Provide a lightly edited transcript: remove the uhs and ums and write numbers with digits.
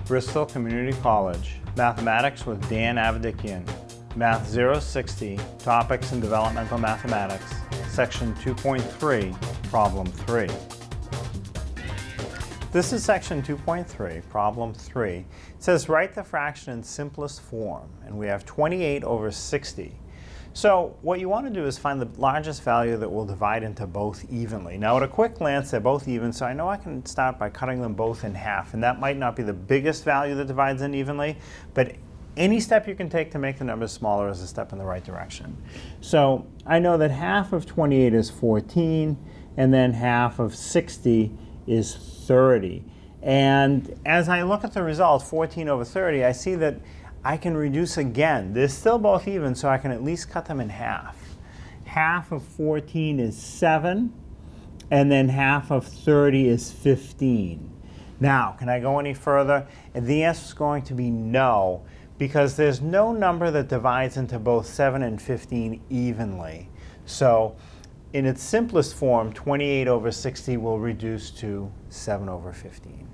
Bristol Community College, Mathematics with Dan Avedikian, Math 060, Topics in Developmental Mathematics, Section 2.3, Problem 3. This is Section 2.3, Problem 3. It says write the fraction in simplest form, and we have 28 over 60. So what you want to do is find the largest value that will divide into both evenly. Now at a quick glance they're both even, so I know I can start by cutting them both in half, and that might not be the biggest value that divides in evenly, but any step you can take to make the numbers smaller is a step in the right direction. So I know that half of 28 is 14, and then half of 60 is 30. And as I look at the result, 14 over 30, I see that I can reduce again. They're still both even, so I can at least cut them in half. Half of 14 is 7, and then half of 30 is 15. Now, can I go any further? And the answer is going to be no, because there's no number that divides into both 7 and 15 evenly. So in its simplest form, 28 over 60 will reduce to 7 over 15.